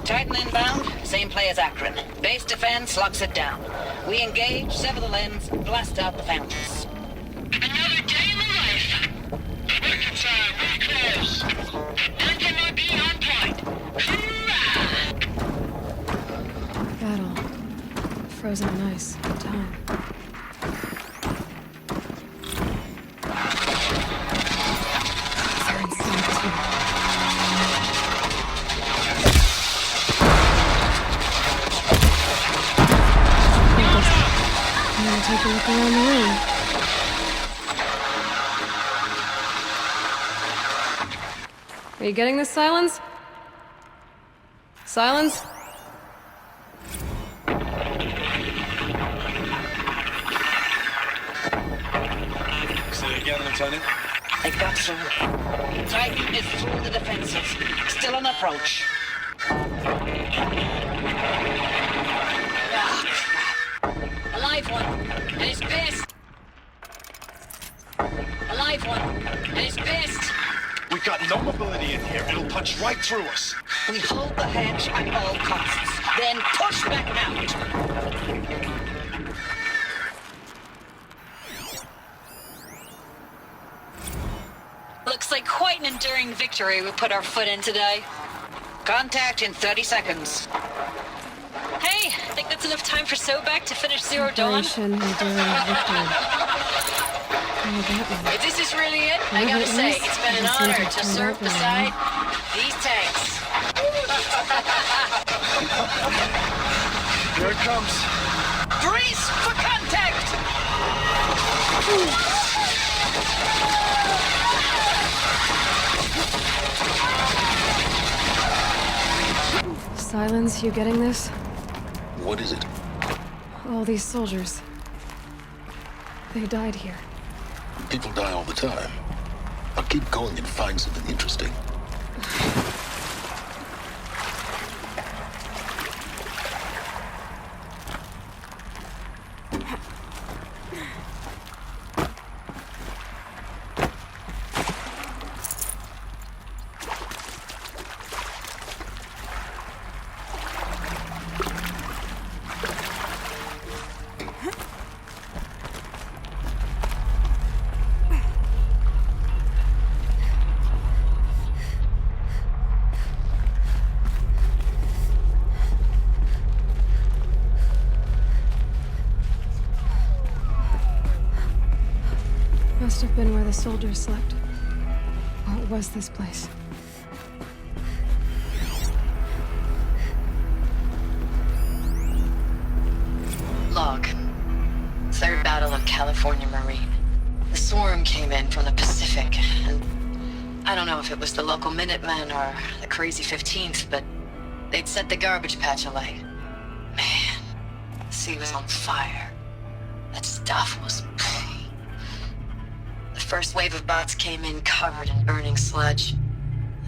Titan inbound, same play as Akron. Base defense locks it down. We engage, sever the lens, blast out the fountains. Another day in the life. Working time, really close. Anti-MIB on point. Hoorah! Battle. Frozen on ice. Good time. Take a look around the room. Are you getting this, Silence? Silence? Say it again, Lieutenant. They got through. Titan is through the defenses. Still on approach. Alive one, and he's pissed. Alive one, and he's pissed. We got no mobility in here. It'll punch right through us. We hold the hedge at all costs, then push back out. Looks like quite an enduring victory we put our foot in today. Contact in 30 seconds. Hey, I think that's enough time for Sobek to finish Zero Dawn. Operation Enduring Victory. If this is really it, I gotta say, it's been an honor to serve beside these tanks. Here it comes. Brace for contact! Silence, you getting this? What is it? All these soldiers. They died here. People die all the time. I'll keep going and find something interesting. Must have been where the soldiers slept. What was this place? Log. Third Battle of California Marine. The swarm came in from the Pacific, and I don't know if it was the local Minutemen or the crazy 15th, but they'd set the garbage patch alight. Man, the sea was on fire. That stuff was... The first wave of bots came in covered in burning sludge.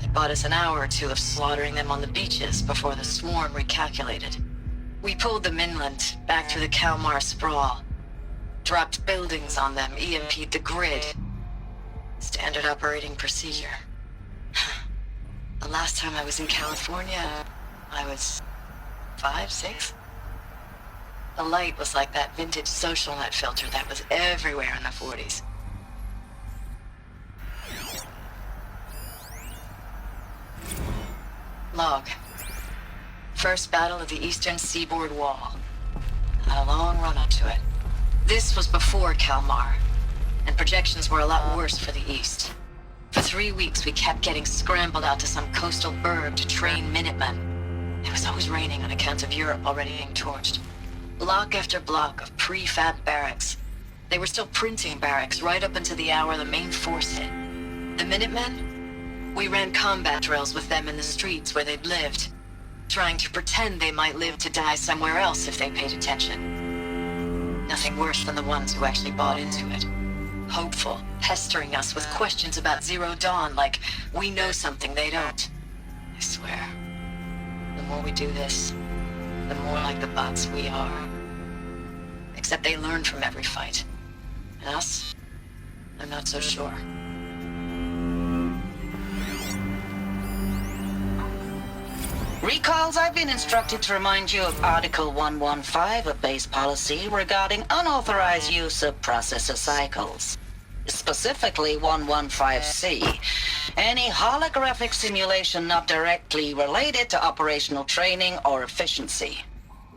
It bought us an hour or two of slaughtering them on the beaches before the swarm recalculated. We pulled them inland, back through the Kalmar sprawl. Dropped buildings on them, EMP'd the grid. Standard operating procedure. The last time I was in California, I was 5, 6? The light was like that vintage social net filter that was everywhere in the 40s. Log. First battle of the eastern seaboard wall. Had a long run up to it. This was before Kalmar, and projections were a lot worse for the east. For 3 weeks, we kept getting scrambled out to some coastal burg to train Minutemen. It was always raining on account of Europe already being torched. Block after block of prefab barracks. They were still printing barracks right up until the hour the main force hit. The Minutemen? We ran combat drills with them in the streets where they'd lived, trying to pretend they might live to die somewhere else if they paid attention. Nothing worse than the ones who actually bought into it. Hopeful, pestering us with questions about Zero Dawn like we know something they don't. I swear, the more we do this, the more like the bots we are. Except they learn from every fight. And us? I'm not so sure. Recalls, I've been instructed to remind you of Article 115 of base policy regarding unauthorized use of processor cycles. Specifically 115C. Any holographic simulation not directly related to operational training or efficiency.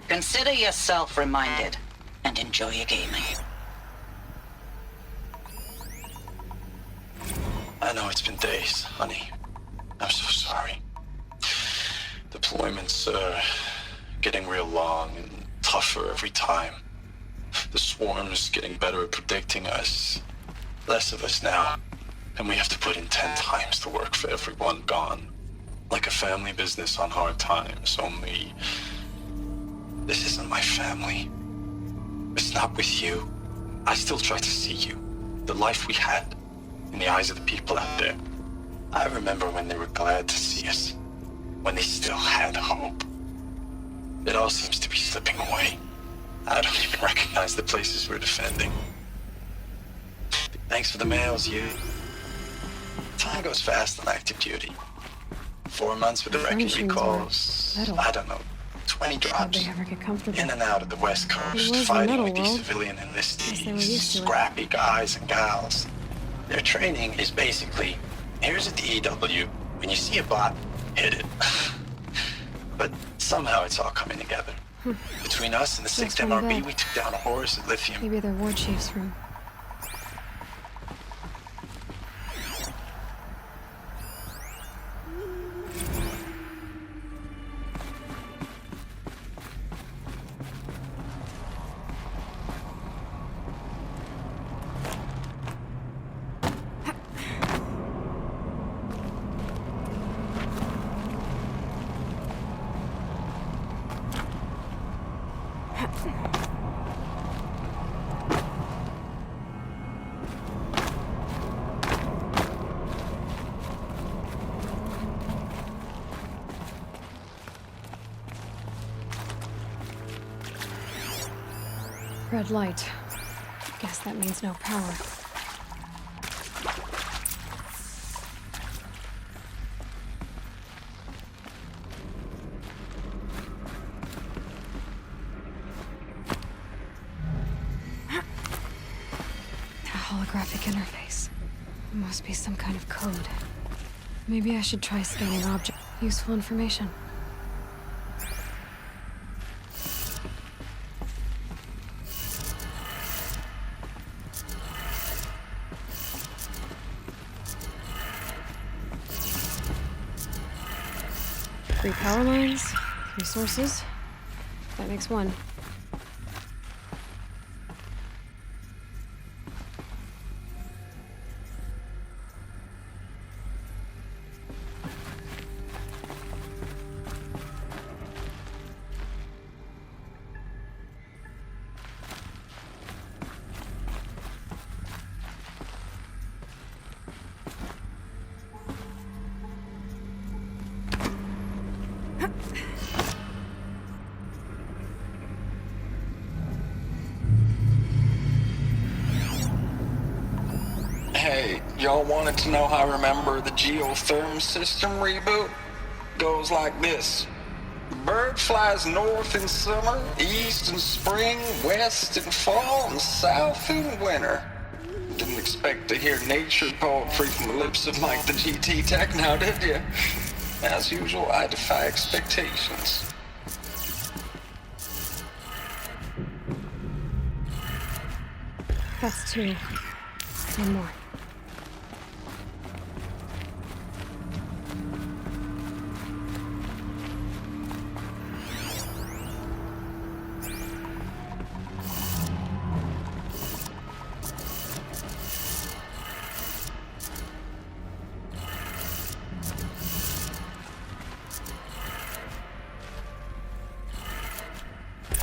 Consider yourself reminded, and enjoy your gaming. I know it's been days, honey. I'm so sorry. Deployments are getting real long and tougher every time. The swarm's getting better at predicting us. Less of us now, and we have to put in 10 times the work for everyone gone. Like a family business on hard times, only... This isn't my family. It's not with you. I still try to see you. The life we had, in the eyes of the people out there. I remember when they were glad to see us. When they still had hope. It all seems to be slipping away. I don't even recognize the places we're defending. Thanks for the mails, you. Time goes fast on active duty. 4 months with the wrecking furnishings recalls. were metal. I don't know, 20 How'd drops. they ever get comfortable? In and out of the West Coast, was a fighting metal with these world. civilian Guess they were enlistees, used to it. scrappy guys and gals. Their training is basically, here's a DEW, when you see a bot, hit it. But somehow it's all coming together. Between us and the 6th from MRB, that. we took down a horse at Lithium. Maybe their war chief's room. Red light. Guess that means no power. A holographic interface. Must be some kind of code. Maybe I should try scanning object. Useful information. Three power lines, 3 sources. That makes 1. Hey, y'all wanted to know how I remember the geotherm system reboot? Goes like this. Bird flies north in summer, east in spring, west in fall, and south in winter. Didn't expect to hear nature poetry from the lips of Mike the GT Tech now, did you? As usual, I defy expectations. That's two. One more.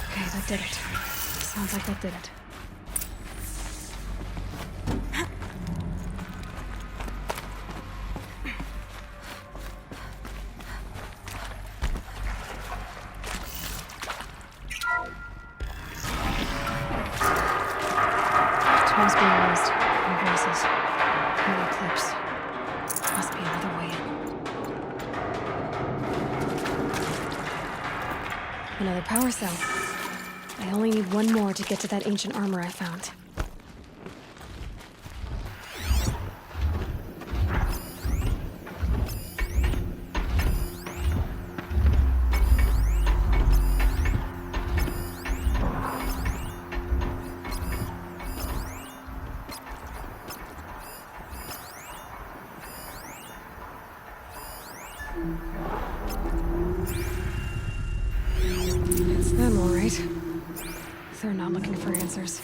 Okay, that did it. Sounds like that did it. Tools being used. No voices. No clips. Must be another way in. Another power cell. I only need one more to get to that ancient armor I found. It's them, all right. They're not looking for answers,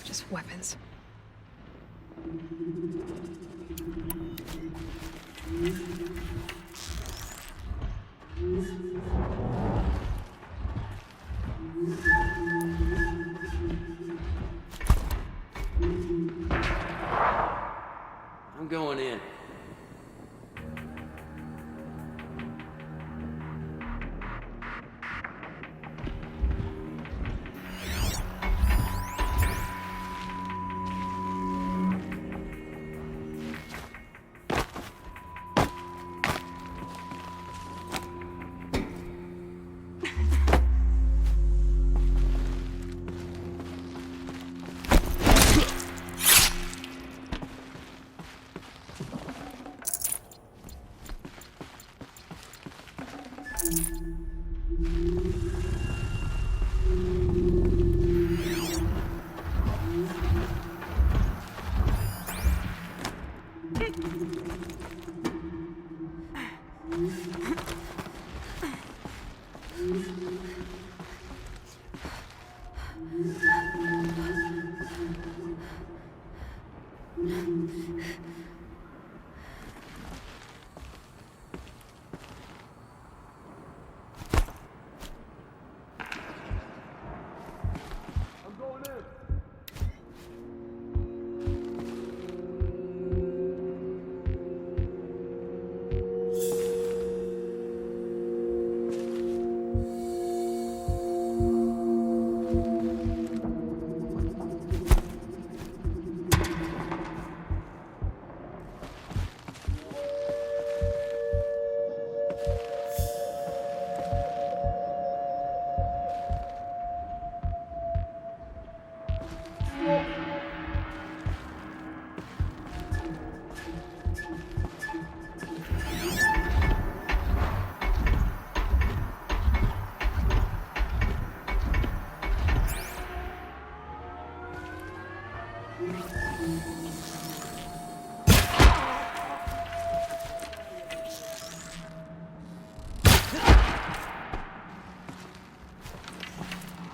just weapons. I'm going in.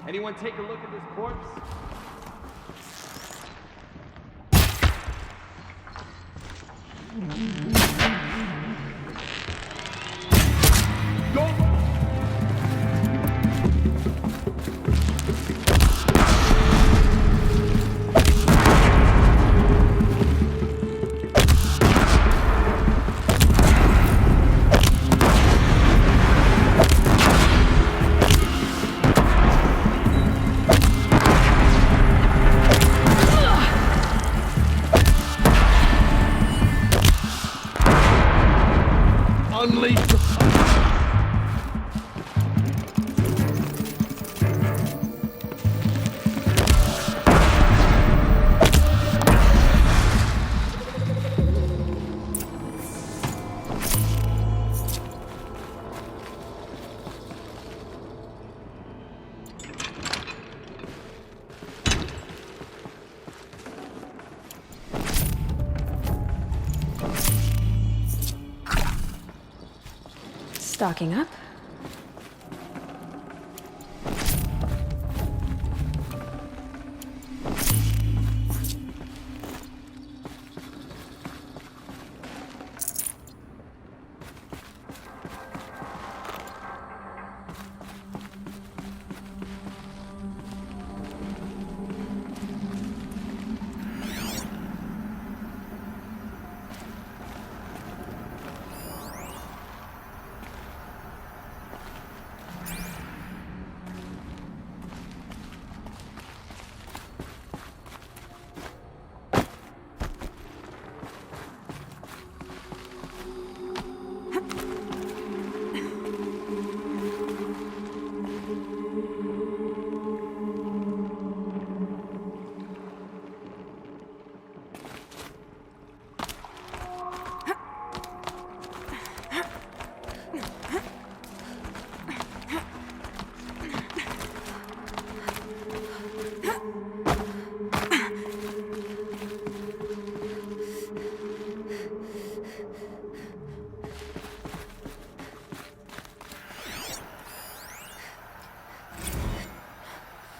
Anyone take a look at this corpse? Stocking up.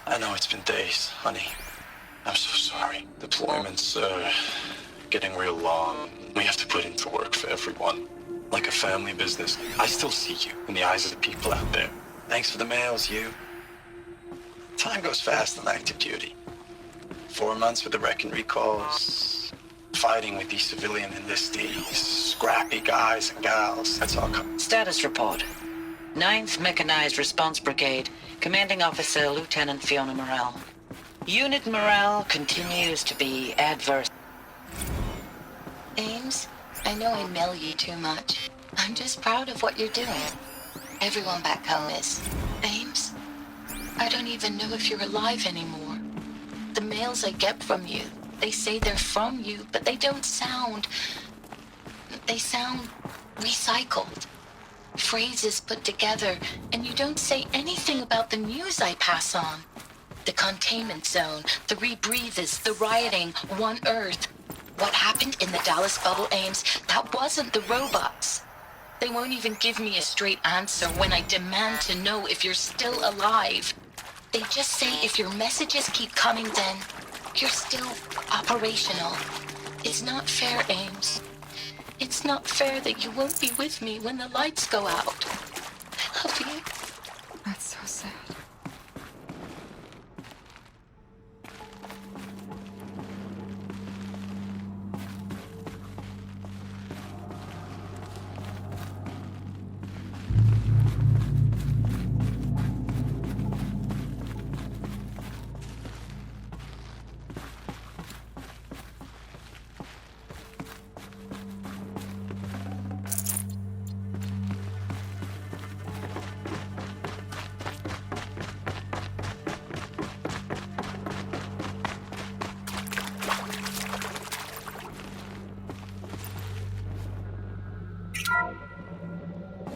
I know it's been days, honey. I'm so sorry. Deployments are getting real long. We have to put into work for everyone. Like a family business. I still see you in the eyes of the people out there. Thanks for the mails, you. Time goes fast on active duty. 4 months with the wreck and recalls. Fighting with these civilian enlistees. Scrappy guys and gals. That's all coming. Status report. 9th Mechanized Response Brigade, Commanding Officer Lieutenant Fiona Morrell. Unit morale continues to be adverse. Ames, I know I mail you too much. I'm just proud of what you're doing. Everyone back home is. Ames, I don't even know if you're alive anymore. The mails I get from you, they say they're from you, but they don't sound... They sound recycled. Phrases put together, and you don't say anything about the news I pass on. The containment zone, the rebreathers, the rioting, One Earth. What happened in the Dallas bubble, Ames, that wasn't the robots. They won't even give me a straight answer when I demand to know if you're still alive. They just say if your messages keep coming, then you're still operational. It's not fair, Ames. It's not fair that you won't be with me when the lights go out. I love you. That's so sad.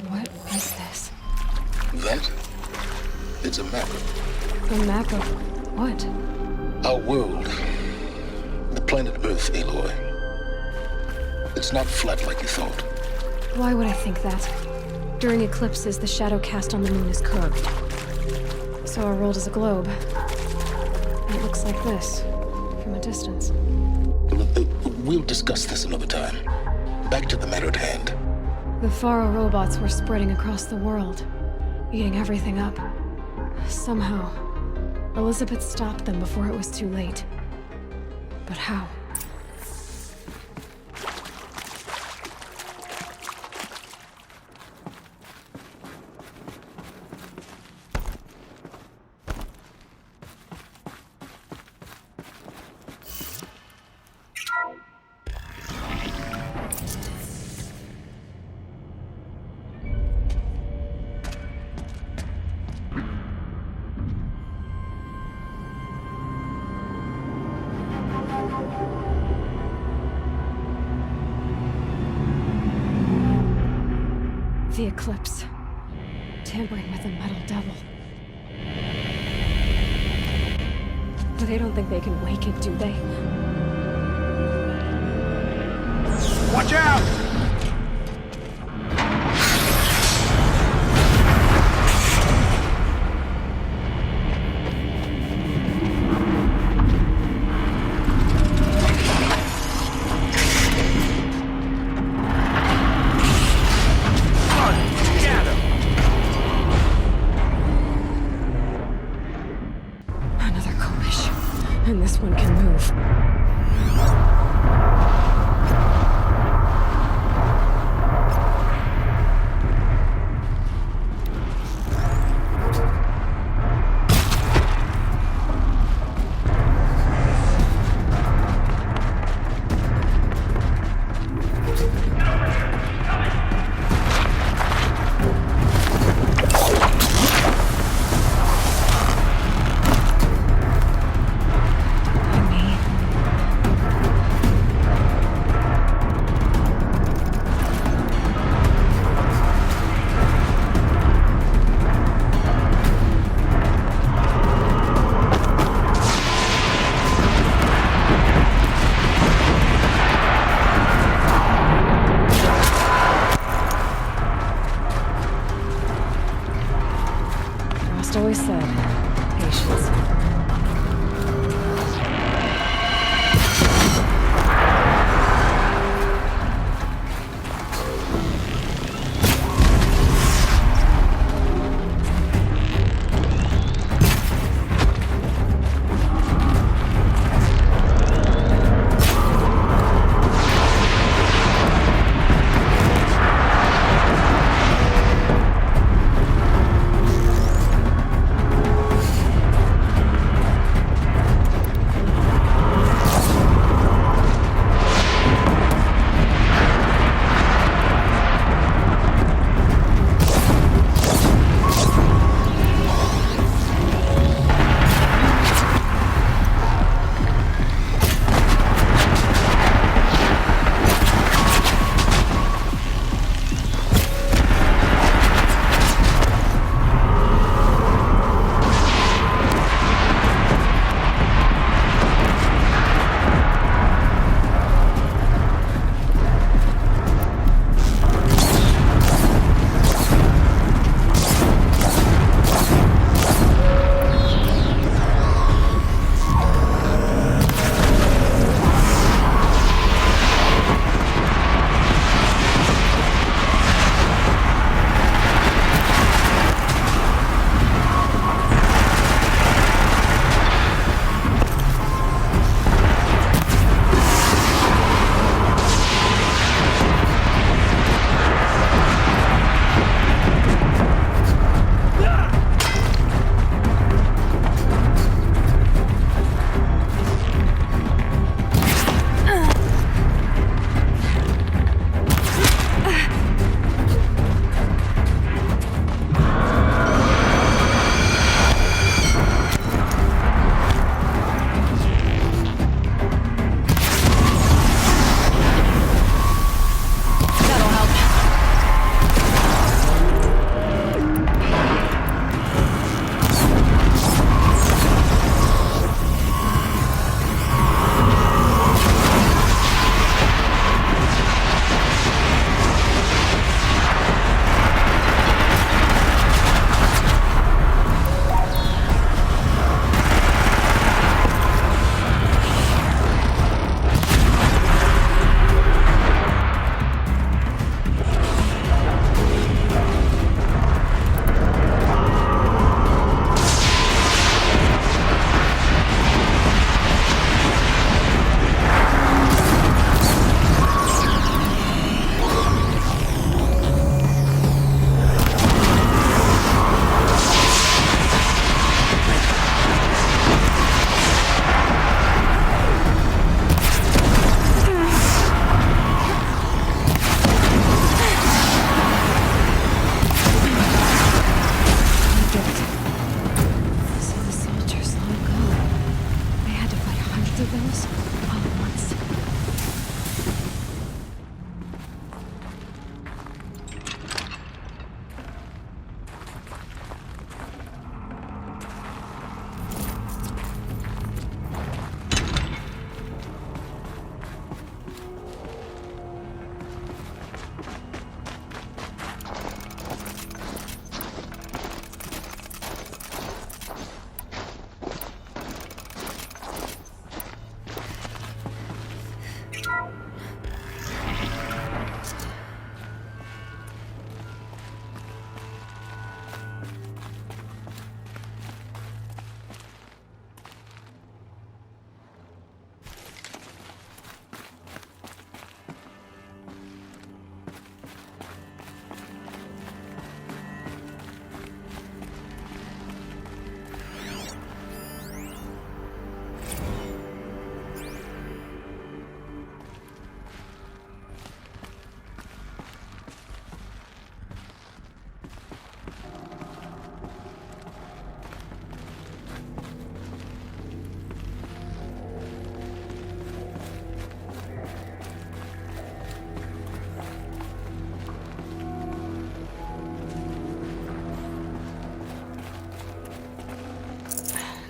What is this? That? It's a map. A map of what? Our world. The planet Earth, Aloy. It's not flat like you thought. Why would I think that? During eclipses, the shadow cast on the moon is curved. So our world is a globe. It looks like this, from a distance. We'll discuss this another time. Back to the matter at hand. The Faro robots were spreading across the world, eating everything up. Somehow, Elizabeth stopped them before it was too late. But how? The eclipse. Tampering with the metal devil. But they don't think they can wake it, do they? Watch out!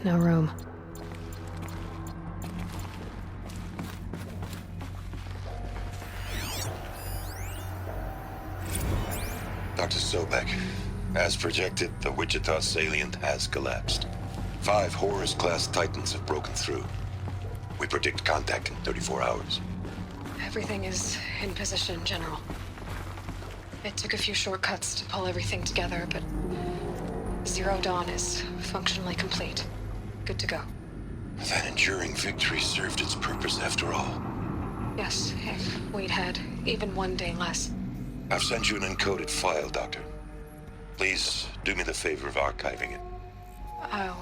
No room. Dr. Sobek, as projected, the Wichita salient has collapsed. 5 Horus-class Titans have broken through. We predict contact in 34 hours. Everything is in position, General. It took a few shortcuts to pull everything together, but Zero Dawn is functionally complete. Good to go. That enduring victory served its purpose after all. Yes, if we'd had even one day less. I've sent you an encoded file, Doctor. Please do me the favor of archiving it. I'll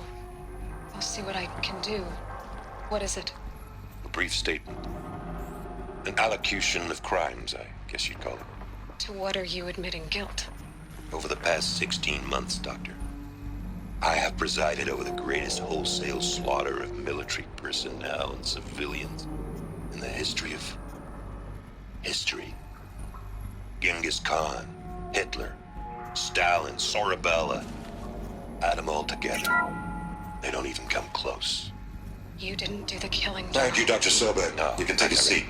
see what I can do. What is it? A brief statement. An allocution of crimes, I guess you'd call it. To what are you admitting guilt? Over the past 16 months, Doctor, I have presided over the greatest wholesale slaughter of military personnel and civilians in the history of history. Genghis Khan, Hitler, Stalin, Sorabella, add them all together. They don't even come close. You didn't do the killing. Thank you, Dr. Sobek. No, you can take a seat.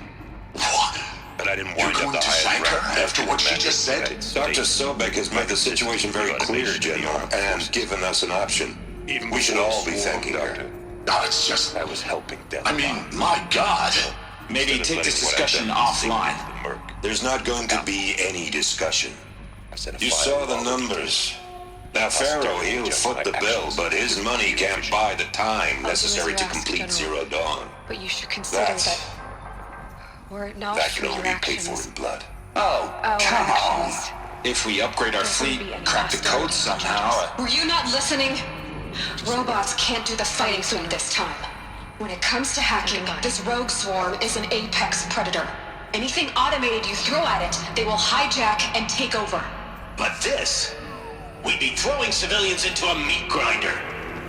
What? But I didn't wind up the highest rank after what she just said? Dr. Sobek has made the situation very clear, General, and given us an option. We should all be thanking her. No, it's just... I was helping them. I mean, my God. Maybe take this discussion offline. There's not going to be any discussion. You saw the numbers. Now, Pharaoh, he'll foot the bill, but his money can't buy the time necessary to complete Zero Dawn. But you should consider that were it not That for can only your be paid for actions. in blood. Oh, come on. actions. If we upgrade our fleet, be any crack the code hostility. somehow. Were you not listening? Robots can't do the fighting for you this time. When it comes to hacking, this rogue swarm is an apex predator. Anything automated you throw at it, they will hijack and take over. But this, we'd be throwing civilians into a meat grinder.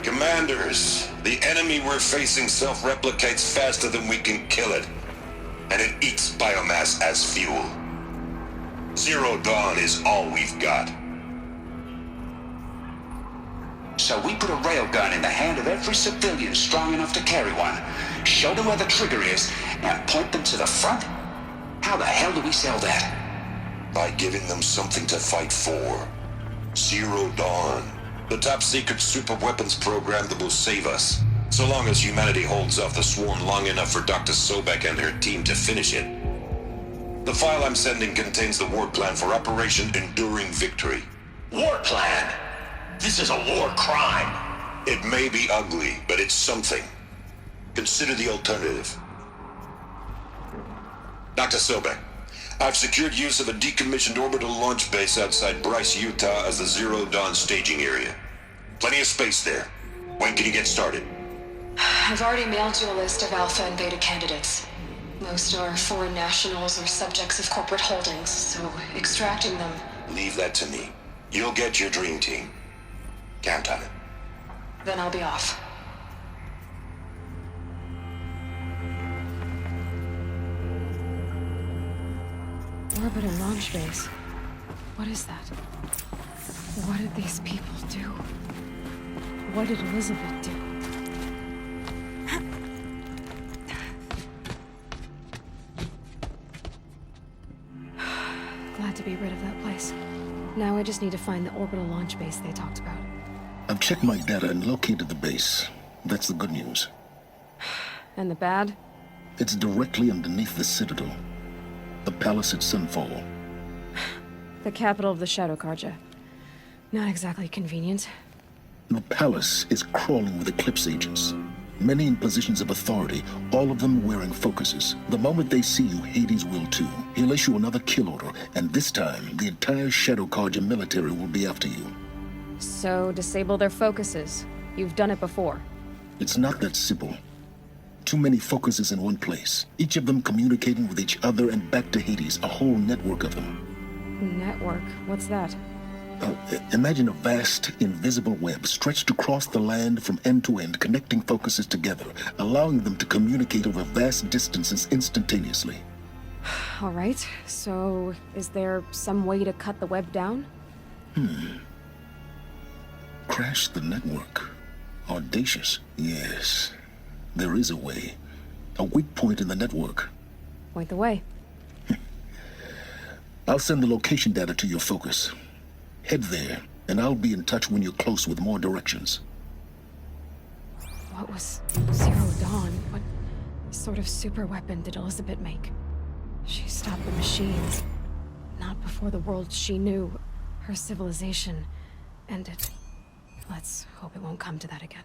Commanders, the enemy we're facing self-replicates faster than we can kill it. And it eats biomass as fuel. Zero Dawn is all we've got. So we put a railgun in the hand of every civilian strong enough to carry one, show them where the trigger is, and point them to the front? How the hell do we sell that? By giving them something to fight for. Zero Dawn. The top-secret super-weapons program that will save us. So long as humanity holds off the swarm long enough for Dr. Sobek and her team to finish it. The file I'm sending contains the war plan for Operation Enduring Victory. War plan? This is a war crime. It may be ugly, but it's something. Consider the alternative. Dr. Sobek, I've secured use of a decommissioned orbital launch base outside Bryce, Utah as the Zero Dawn staging area. Plenty of space there. When can you get started? I've already mailed you a list of alpha and beta candidates. Most are foreign nationals or subjects of corporate holdings, so extracting them... Leave that to me. You'll get your dream team. Count on it. Then I'll be off. Orbital launch base. What is that? What did these people do? What did Elizabeth do? Glad to be rid of that place. Now I just need to find the orbital launch base they talked about. I've checked my data and located the base. That's the good news. And the bad? It's directly underneath the Citadel. The palace at Sunfall. The capital of the Shadow Carja. Not exactly convenient. The palace is crawling with Eclipse agents. Many in positions of authority, all of them wearing focuses. The moment they see you, Hades will too. He'll issue another kill order, and this time, the entire Shadow Carja military will be after you. So, disable their focuses. You've done it before. It's not that simple. Too many focuses in one place. Each of them communicating with each other and back to Hades, a whole network of them. Network? What's that? Imagine a vast, invisible web stretched across the land from end to end, connecting focuses together, allowing them to communicate over vast distances instantaneously. All right, so is there some way to cut the web down? Crash the network. Audacious? Yes. There is a way. A weak point in the network. Point the way. I'll send the location data to your focus. Head there, and I'll be in touch when you're close with more directions. What was Zero Dawn? What sort of super weapon did Elizabeth make? She stopped the machines. Not before the world she knew, her civilization, ended. Let's hope it won't come to that again.